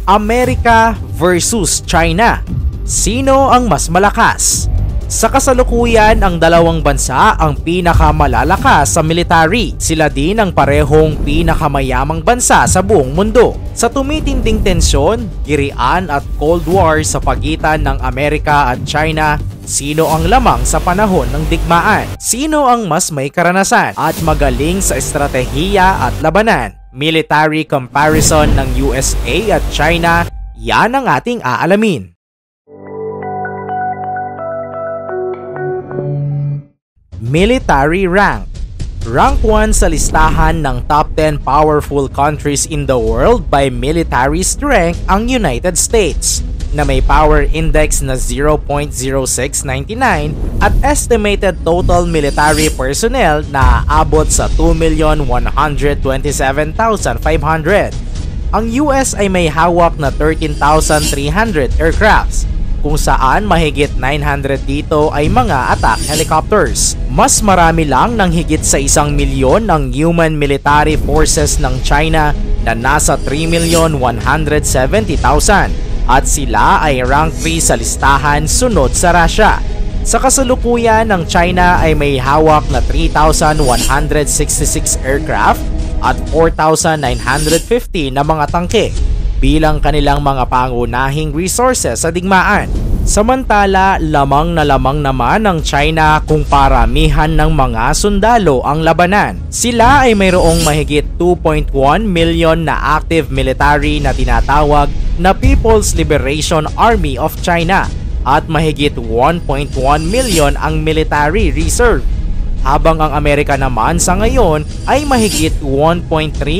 Amerika versus China. Sino ang mas malakas? Sa kasalukuyan, ang dalawang bansa ang pinakamalalakas sa military. Sila din ang parehong pinakamayamang bansa sa buong mundo. Sa tumitinding tensyon, girian at Cold War sa pagitan ng Amerika at China, sino ang lamang sa panahon ng digmaan? Sino ang mas may karanasan at magaling sa estratehiya at labanan? Military comparison ng USA at China, yan ang ating aalamin. Military rank. Rank 1 sa listahan ng top 10 powerful countries in the world by military strength ang United States, na may power index na 0.0699 at estimated total military personnel na aabot sa 2,127,500. Ang US ay may hawak na 13,300 aircrafts, kung saan mahigit 900 dito ay mga attack helicopters. Mas marami lang ng higit sa 1,000,000 ang human military forces ng China na nasa 3,170,000 at sila ay rank 3 sa listahan sunod sa Russia. Sa kasalukuyan, ng China ay may hawak na 3,166 aircraft at 4,950 na mga tangke bilang kanilang mga pangunahing resources sa digmaan. Samantala, lamang na lamang naman ng China kung paramihan ng mga sundalo ang labanan. Sila ay mayroong mahigit 2.1 million na active military na tinatawag na People's Liberation Army of China at mahigit 1.1 million ang military reserve. Habang ang Amerika naman sa ngayon ay mahigit 1.3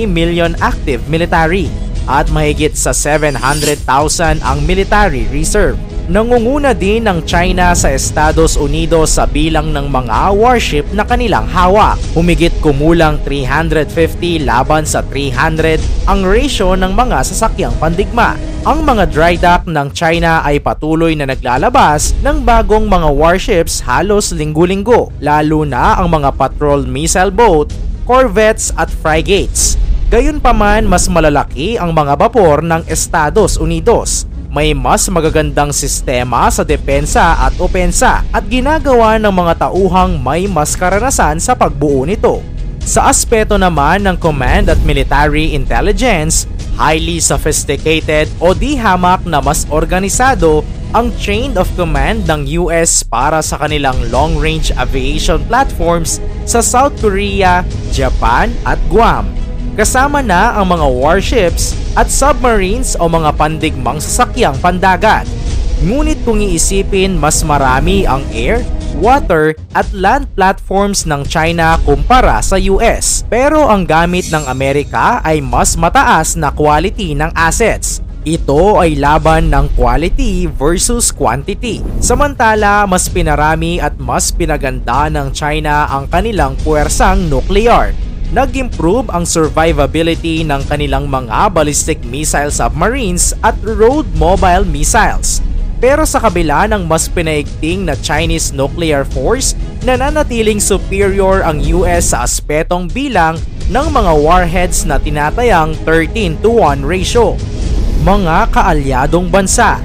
million active military at mahigit sa 700,000 ang military reserve. Nangunguna din ng China sa Estados Unidos sa bilang ng mga warship na kanilang hawak. Humigit kumulang 350 laban sa 300 ang ratio ng mga sasakyang pandigma. Ang mga dry dock ng China ay patuloy na naglalabas ng bagong mga warships halos linggo-linggo, lalo na ang mga patrol missile boat, corvettes at frigates. Gayunpaman, mas malalaki ang mga bapor ng Estados Unidos. May mas magagandang sistema sa depensa at opensa at ginagawa ng mga tauhang may mas karanasan sa pagbuo nito. Sa aspeto naman ng command at military intelligence, highly sophisticated o di hamak na mas organisado ang chain of command ng US para sa kanilang long-range aviation platforms sa South Korea, Japan at Guam. Kasama na ang mga warships at submarines o mga pandigmang sasakyang pandagat. Ngunit kung iisipin, mas marami ang air, water at land platforms ng China kumpara sa US. Pero ang gamit ng Amerika ay mas mataas na quality ng assets. Ito ay laban ng quality versus quantity. Samantala, mas pinarami at mas pinaganda ng China ang kanilang puwersang nuclear. Nag-improve ang survivability ng kanilang mga ballistic missile submarines at road mobile missiles. Pero sa kabila ng mas pinaigting na Chinese nuclear force, nananatiling superior ang US sa aspetong bilang ng mga warheads na tinatayang 13-to-1 ratio. Mga kaalyadong bansa.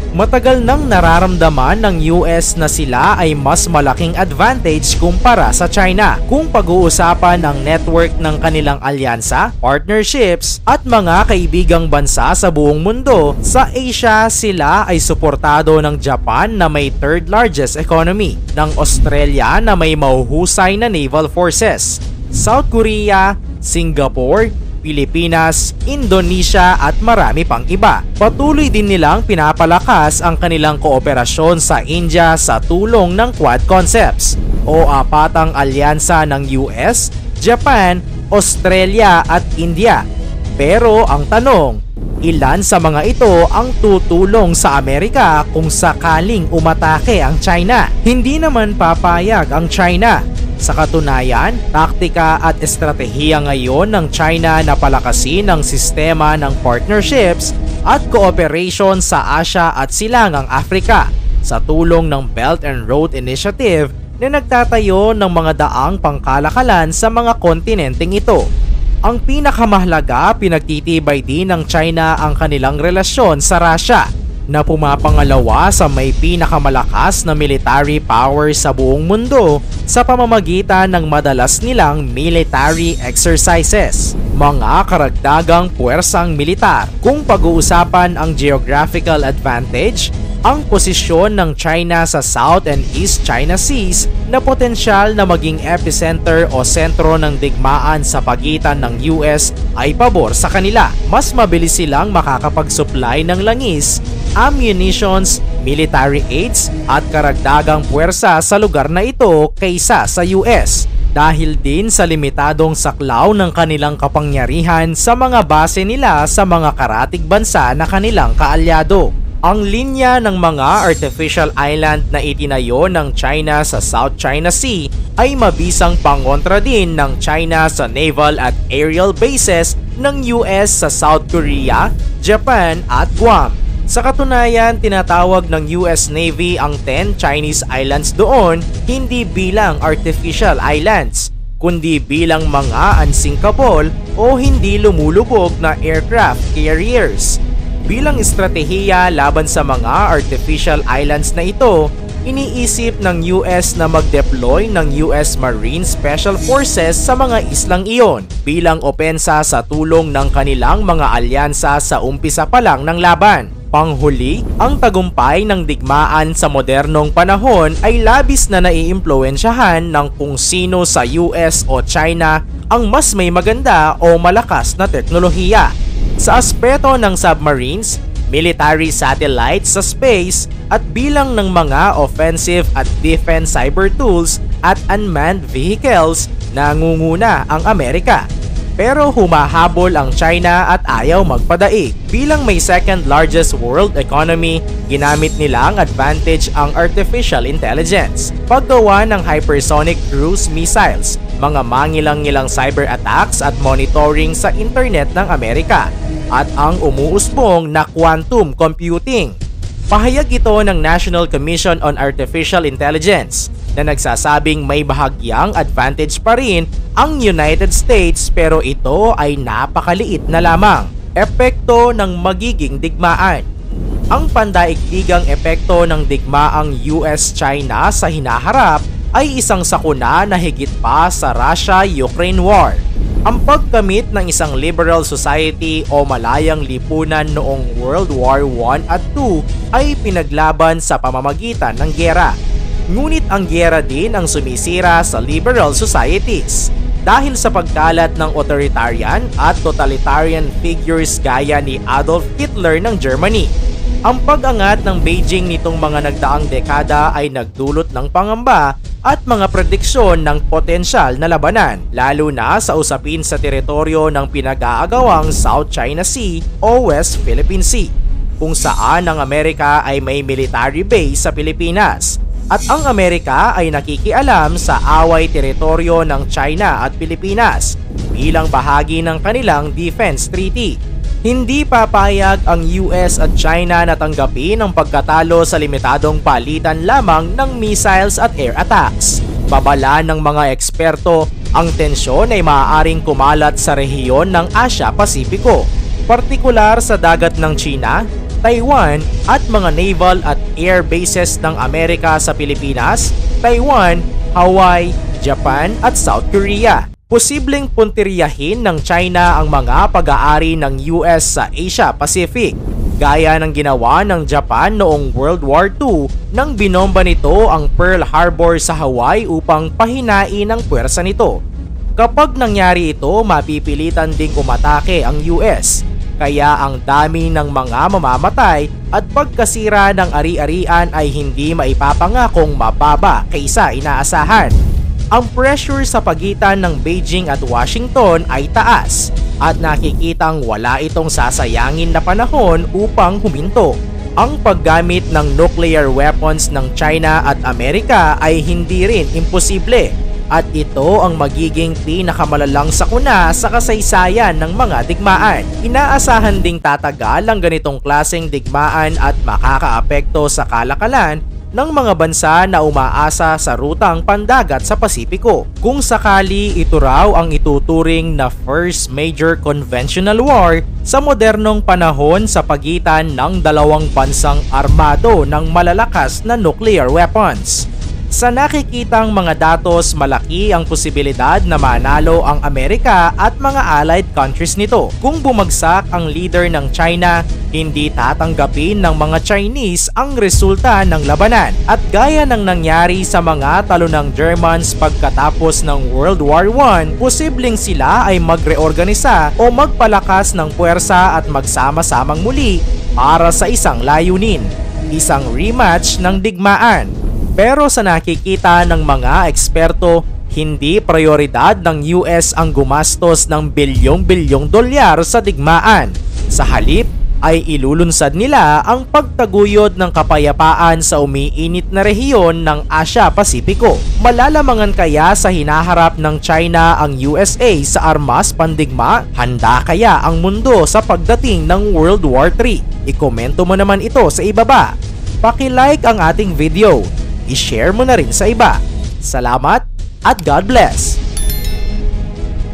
Matagal nang nararamdaman ng US na sila ay mas malaking advantage kumpara sa China kung pag-uusapan ang network ng kanilang alyansa, partnerships at mga kaibigang bansa sa buong mundo. Sa Asia, sila ay suportado ng Japan na may third largest economy, ng Australia na may mahuhusay na naval forces, South Korea, Singapore, Pilipinas, Indonesia at marami pang iba. Patuloy din nilang pinapalakas ang kanilang kooperasyon sa India sa tulong ng Quad Concepts o apatang alyansa ng US, Japan, Australia at India. Pero ang tanong, ilan sa mga ito ang tutulong sa Amerika kung sakaling umatake ang China? Hindi naman papayag ang China. Sa katunayan, taktika at estratehiya ngayon ng China na palakasin ang sistema ng partnerships at cooperation sa Asia at Silangang Afrika sa tulong ng Belt and Road Initiative na nagtatayo ng mga daang pangkalakalan sa mga kontinenteng ito. Ang pinakamahalaga, pinagtitibay din ng China ang kanilang relasyon sa Russia na pumapangalawa sa may pinakamalakas na military power sa buong mundo sa pamamagitan ng madalas nilang military exercises, mga karagdagang puwersang militar. Kung pag-uusapan ang geographical advantage, ang posisyon ng China sa South and East China Seas na potensyal na maging epicenter o sentro ng digmaan sa pagitan ng US ay pabor sa kanila. Mas mabilis silang makakapag-supply ng langis, ammunitions, military aids at karagdagang puwersa sa lugar na ito kaysa sa US. Dahil din sa limitadong saklaw ng kanilang kapangyarihan sa mga base nila sa mga karatig bansa na kanilang kaalyado. Ang linya ng mga artificial island na itinayo ng China sa South China Sea ay mabisang pangontra din ng China sa naval at aerial bases ng US sa South Korea, Japan at Guam. Sa katunayan, tinatawag ng US Navy ang 10 Chinese islands doon hindi bilang artificial islands, kundi bilang mga unsinkable o hindi lumulubog na aircraft carriers. Bilang estratehiya laban sa mga artificial islands na ito, iniisip ng US na mag-deploy ng US Marine Special Forces sa mga islang iyon bilang opensa sa tulong ng kanilang mga alyansa sa umpisa pa lang ng laban. Panghuli, ang tagumpay ng digmaan sa modernong panahon ay labis na naiimpluwensyahan ng kung sino sa US o China ang mas may maganda o malakas na teknolohiya. Sa aspeto ng submarines, military satellites sa space at bilang ng mga offensive at defense cyber tools at unmanned vehicles, nangunguna ang Amerika. Pero humahabol ang China at ayaw magpadaig. Bilang may second largest world economy, ginamit nilang advantage ang artificial intelligence, paggawa ng hypersonic cruise missiles, mga mangilang-ngilang cyber attacks at monitoring sa internet ng Amerika, at ang umuusbong na quantum computing. Pahayag ito ng National Commission on Artificial Intelligence na nagsasabing may bahagyang advantage pa rin ang United States pero ito ay napakaliit na lamang. Epekto ng magiging digmaan. Ang pandaigdigang epekto ng digmaang US-China sa hinaharap ay isang sakuna na higit pa sa Russia-Ukraine War. Ang pagkamit ng isang liberal society o malayang lipunan noong World War I at II ay pinaglaban sa pamamagitan ng giyera. Ngunit ang giyera din ang sumisira sa liberal societies dahil sa pagkalat ng authoritarian at totalitarian figures gaya ni Adolf Hitler ng Germany. Ang pag-angat ng Beijing nitong mga nagdaang dekada ay nagdulot ng pangamba at mga prediksyon ng potensyal na labanan, lalo na sa usapin sa teritoryo ng pinag-aagawang South China Sea o West Philippine Sea, kung saan ang Amerika ay may military base sa Pilipinas at ang Amerika ay nakikialam sa away teritoryo ng China at Pilipinas bilang bahagi ng kanilang defense treaty. Hindi papayag ang US at China na tanggapin ang pagkatalo sa limitadong palitan lamang ng missiles at air attacks. Babala ng mga eksperto, ang tensyon ay maaaring kumalat sa rehiyon ng Asia-Pasipiko, partikular sa dagat ng China, Taiwan at mga naval at air bases ng Amerika sa Pilipinas, Taiwan, Hawaii, Japan at South Korea. Posibleng puntiryahin ng China ang mga pag-aari ng US sa Asia-Pacific, gaya ng ginawa ng Japan noong World War II nang binomba nito ang Pearl Harbor sa Hawaii upang pahinain ang puwersa nito. Kapag nangyari ito, mapipilitan ding umatake ang US, kaya ang dami ng mga mamamatay at pagkasira ng ari-arian ay hindi maipapangakong mababa kaysa inaasahan. Ang pressure sa pagitan ng Beijing at Washington ay taas at nakikitang wala itong sasayangin na panahon upang huminto. Ang paggamit ng nuclear weapons ng China at Amerika ay hindi rin imposible at ito ang magiging pinakamalalang sakuna sa kasaysayan ng mga digmaan. Inaasahan ding tatagal ang ganitong klaseng digmaan at makakaapekto sa kalakalan ng mga bansa na umaasa sa rutang pandagat sa Pasipiko. Kung sakali ito raw ang ituturing na first major conventional war sa modernong panahon sa pagitan ng dalawang bansang armado ng malalakas na nuclear weapons. Sa nakikitang mga datos, malaki ang posibilidad na manalo ang Amerika at mga allied countries nito. Kung bumagsak ang leader ng China, hindi tatanggapin ng mga Chinese ang resulta ng labanan. At gaya ng nangyari sa mga talo ng Germans pagkatapos ng World War I, posibleng sila ay magreorganisa o magpalakas ng puwersa at magsama-samang muli para sa isang layunin, isang rematch ng digmaan. Pero sa nakikita ng mga eksperto, hindi prioridad ng US ang gumastos ng bilyong-bilyong dolyar sa digmaan. Sa halip ay ilulunsad nila ang pagtaguyod ng kapayapaan sa umiinit na rehiyon ng Asia-Pasipiko. Malalamangan kaya sa hinaharap ng China ang USA sa armas pandigma? Handa kaya ang mundo sa pagdating ng World War III? Ikomento mo naman ito sa ibaba. Paki-like ang ating video. I-share mo na rin sa iba. Salamat at God bless!